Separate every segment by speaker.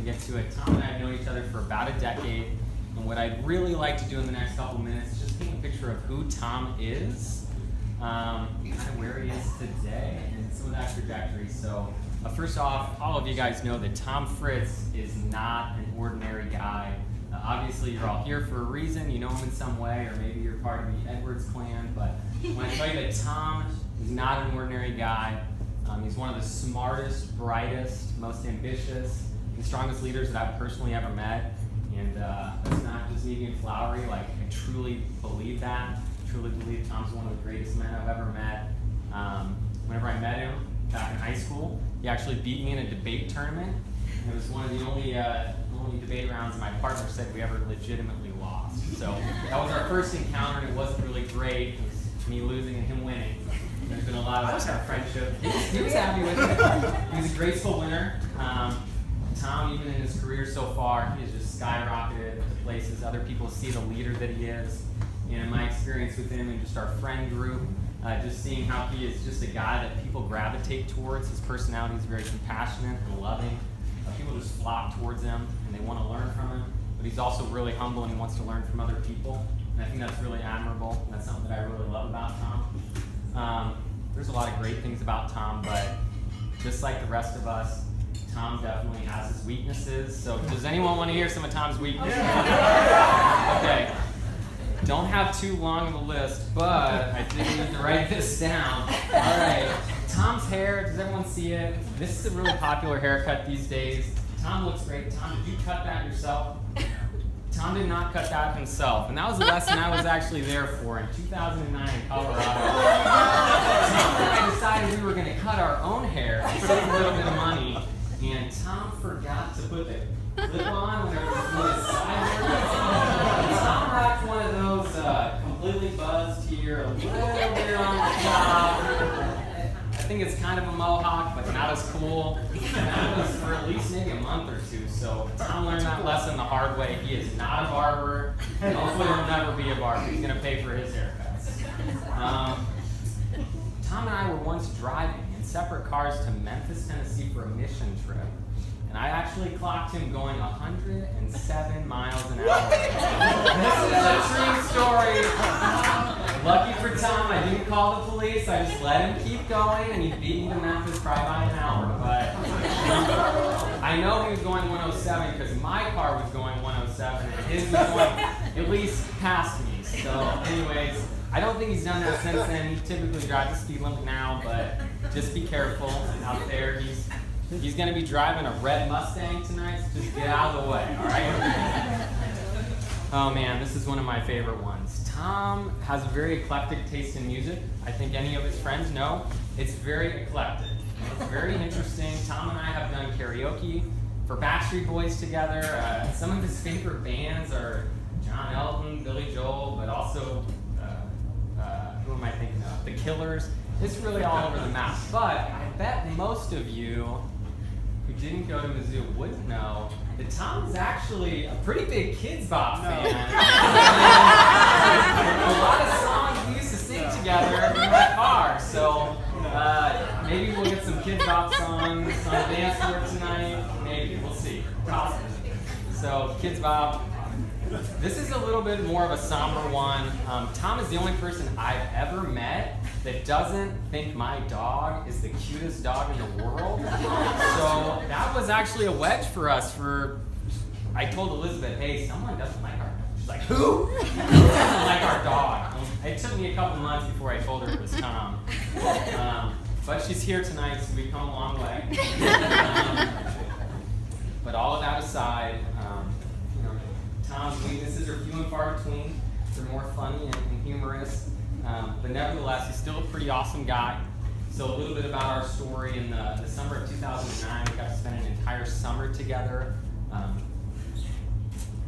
Speaker 1: get to it. Tom and I have known each other for about a decade, and what I'd really like to do in the next couple minutes is just paint a picture of who Tom is, kind of where he is today, and some of that trajectory. So first off, all of you guys know that Tom Fritts is not an ordinary guy. Obviously, you're all here for a reason. You know him in some way, or maybe you're part of the Edwards clan. But when I tell you that Tom is not an ordinary guy, he's one of the smartest, brightest, most ambitious, and strongest leaders that I've personally ever met. And that's not just me being flowery. Like, I truly believe that. I truly believe Tom's one of the greatest men I've ever met. Whenever I met him back in high school, he actually beat me in a debate tournament. It was one of the only debate rounds my partner said we ever legitimately lost. So that was our first encounter, and it wasn't really great. It was me losing and him winning. There's been a lot of friendship. He was happy with it. He was a graceful winner. Tom, even in his career so far, he has just skyrocketed to places. Other people see the leader that he is. And in my experience with him and just our friend group, just seeing how he is just a guy that people gravitate towards. His personality is very compassionate and loving. People just flock towards him and they want to learn from him. But he's also really humble and he wants to learn from other people. And I think that's really admirable. And that's something that I really love about Tom. There's a lot of great things about Tom, but just like the rest of us, Tom definitely has his weaknesses. So does anyone want to hear some of Tom's weaknesses? Okay. Don't have too long of a list, but I did need to write this down. All right. Tom's hair, does everyone see it? This is a really popular haircut these days. Tom looks great. Tom, did you cut that yourself? Tom did not cut that himself, and that was a lesson I was actually there for in 2009 in Colorado. Tom and I decided we were going to cut our own hair and save a little bit of money, and Tom forgot to put the clip on whenever he was sideways. Tom rocked one of those completely buzzed here, a little bit on the top. I think it's kind of a mohawk, but not as cool. And that was for at least maybe a month or two. So Tom learned that lesson the hard way. He is not a barber, and hopefully he'll never be a barber. He's going to pay for his haircuts. Tom and I were once driving in separate cars to Memphis, Tennessee for a mission trip. And I actually clocked him going 107 miles an hour. This is a true story. Lucky for Tom, I didn't call the police. I just let him keep going, and he beat me to Memphis probably by an hour. But I know he was going 107 because my car was going 107, and his was going at least past me. So anyways, I don't think he's done that since then. He typically drives the speed limit now, but just be careful out there. He's going to be driving a red Mustang tonight, so just get out of the way, all right? Oh man, this is one of my favorite ones. Tom has a very eclectic taste in music. I think any of his friends know. It's very eclectic. It's very interesting. Tom and I have done karaoke for Backstreet Boys together. Some of his favorite bands are John Elton, Billy Joel, but also, who am I thinking of? The Killers. It's really all over the map. But I bet most of you who didn't go to Mizzou wouldn't know that Tom is actually a pretty big Kids Bop fan. A lot of songs we used to sing together in my car. So maybe we'll get some Kids Bop songs on the dance floor tonight. Maybe, we'll see. Possibly. So Kids Bop. This is a little bit more of a somber one. Tom is the only person I've ever met that doesn't think my dog is the cutest dog in the world. So that was actually a wedge for us. I told Elizabeth, hey, someone doesn't like our dog. She's like, who? Who doesn't like our dog? It took me a couple months before I told her it was Tom. But she's here tonight, so we've come a long way. But all of that aside, Tom's weaknesses are few and far between. They're more funny and humorous. But nevertheless, he's still a pretty awesome guy. So a little bit about our story. In the summer of 2009, we got to spend an entire summer together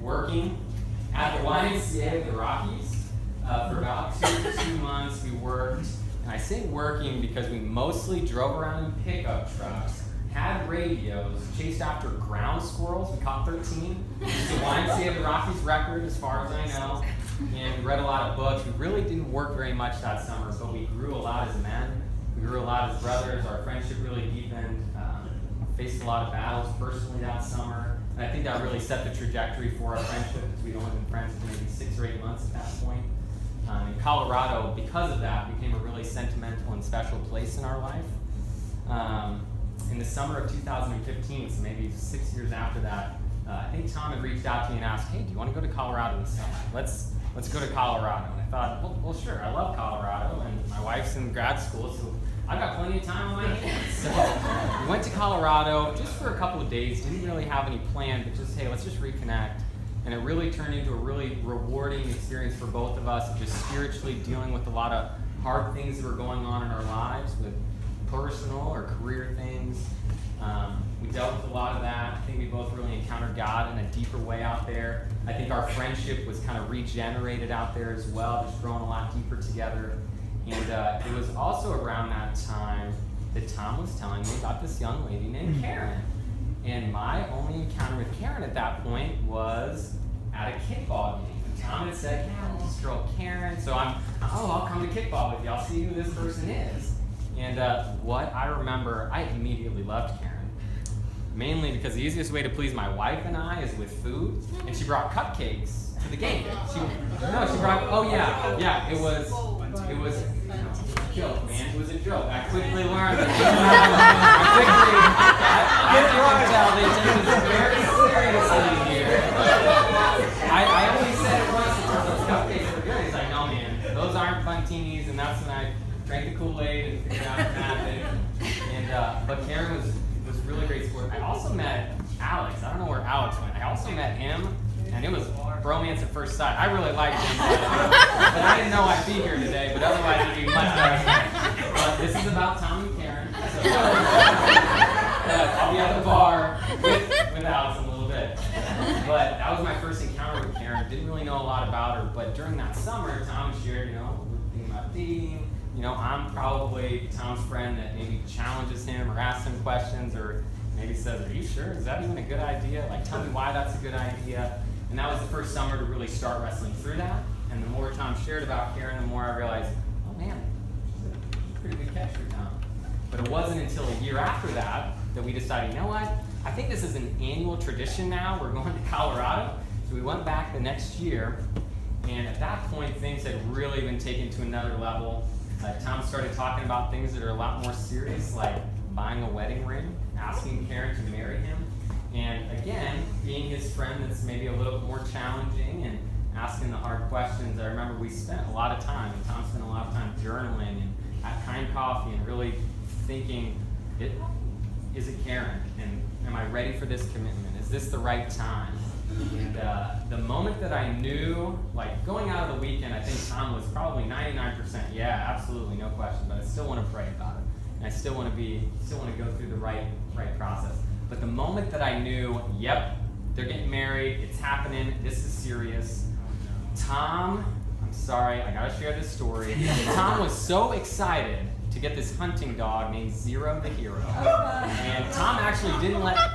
Speaker 1: working at the YMCA of the Rockies. For about two months, we worked. And I say working because we mostly drove around in pickup trucks, had radios, chased after ground squirrels. We caught 13. It's the YMCA of the Rockies record, as far as I know. And we read a lot of books. We really didn't work very much that summer, but we grew a lot as men. We grew a lot as brothers. Our friendship really deepened. Faced a lot of battles personally that summer. And I think that really set the trajectory for our friendship, because we'd only been friends for maybe 6 or 8 months at that point. And Colorado, because of that, became a really sentimental and special place in our life. In the summer of 2015, so maybe 6 years after that, I think Tom had reached out to me and asked, hey, do you want to go to Colorado this summer? Let's go to Colorado. And I thought, well, sure, I love Colorado, and my wife's in grad school, so I've got plenty of time on my hands. So we went to Colorado just for a couple of days, didn't really have any plan, but just, hey, let's just reconnect. And it really turned into a really rewarding experience for both of us, just spiritually dealing with a lot of hard things that were going on in our lives, with personal or career things. We dealt with a lot of that. I think we both really encountered God in a deeper way out there. I think our friendship was kind of regenerated out there as well, just growing a lot deeper together. And it was also around that time that Tom was telling me about this young lady named Karen. And my only encounter with Karen at that point was at a kickball game. And Tom had said, yeah, this girl Karen. So I'll come to kickball with you. I'll see who this person is. And what I remember, I immediately loved Karen. Mainly because the easiest way to please my wife and I is with food. And she brought cupcakes to the game. She brought, it was a joke, man. It was a joke. I quickly learned that I can tell they take this very seriously here. I only said it once that those cupcakes were good. He's like, no, man, those aren't Funtinis, and that's when I drank the Kool-Aid and figured out the magic. And but Karen was really great sport. I also met Alex. I don't know where Alex went. I also met him, and it was bromance at first sight. I really liked him, but I didn't know I'd be here today. But otherwise, it'd be much better. But this is about Tom and Karen. So I'll be at the bar with Alex in a little bit. But that was my first encounter with Karen. Didn't really know a lot about her, but during that summer, Tom shared, we're thinking about dating. I'm probably Tom's friend that maybe challenges him or asks him questions, or maybe says, are you sure? Is that even a good idea? Like, tell me why that's a good idea. And that was the first summer to really start wrestling through that. And the more Tom shared about Karen, the more I realized, oh man, she's a pretty good catch for Tom. But it wasn't until a year after that we decided, you know what? I think this is an annual tradition now. We're going to Colorado. So we went back the next year. And at that point, things had really been taken to another level. Tom started talking about things that are a lot more serious, like buying a wedding ring, asking Karen to marry him, and again, being his friend that's maybe a little bit more challenging and asking the hard questions. I remember we spent a lot of time, and Tom spent a lot of time journaling and at Kind Coffee and really thinking, is it Karen? And am I ready for this commitment? Is this the right time? And the moment that I knew, like going out of the weekend, I think Tom was probably 99%, yeah, absolutely, no question, but I still want to pray about it. And I still want to go through the right process. But the moment that I knew, yep, they're getting married, it's happening, this is serious. Tom, I'm sorry, I gotta share this story. Tom was so excited to get this hunting dog named Zero the Hero. And Tom actually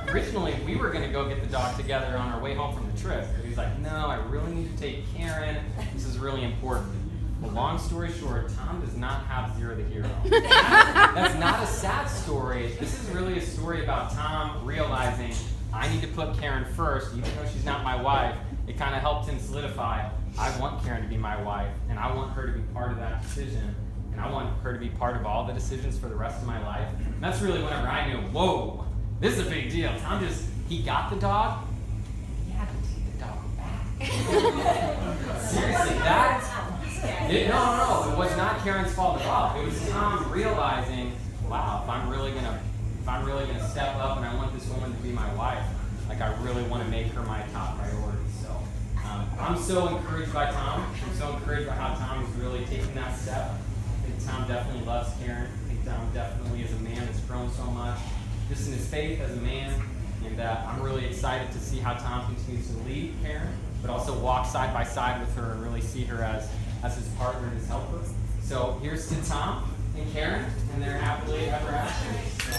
Speaker 1: originally we were gonna go get the dog together on our way home from the trip. But he's like, no, I really need to take Karen. This is really important. Well, long story short, Tom does not have Zero the Hero. That's not a sad story. This is really a story about Tom realizing I need to put Karen first, even though she's not my wife. It kind of helped him solidify, I want Karen to be my wife, and I want her to be part of that decision. And I want her to be part of all the decisions for the rest of my life. And that's really whenever I knew, whoa, this is a big deal. Tom he got the dog, and he had to take the dog back. Seriously, no, it was not Karen's fault at all. It was Tom realizing, wow, if I'm really gonna step up and I want this woman to be my wife, like I really want to make her my top priority. So I'm so encouraged by Tom. I'm so encouraged by how Tom is really taking that step. I think Tom definitely loves Karen. I think Tom definitely is a man that's grown so much, just in his faith as a man. And I'm really excited to see how Tom continues to lead Karen, but also walk side by side with her and really see her as his partner and his helper. So here's to Tom and Karen and their happily ever after. So,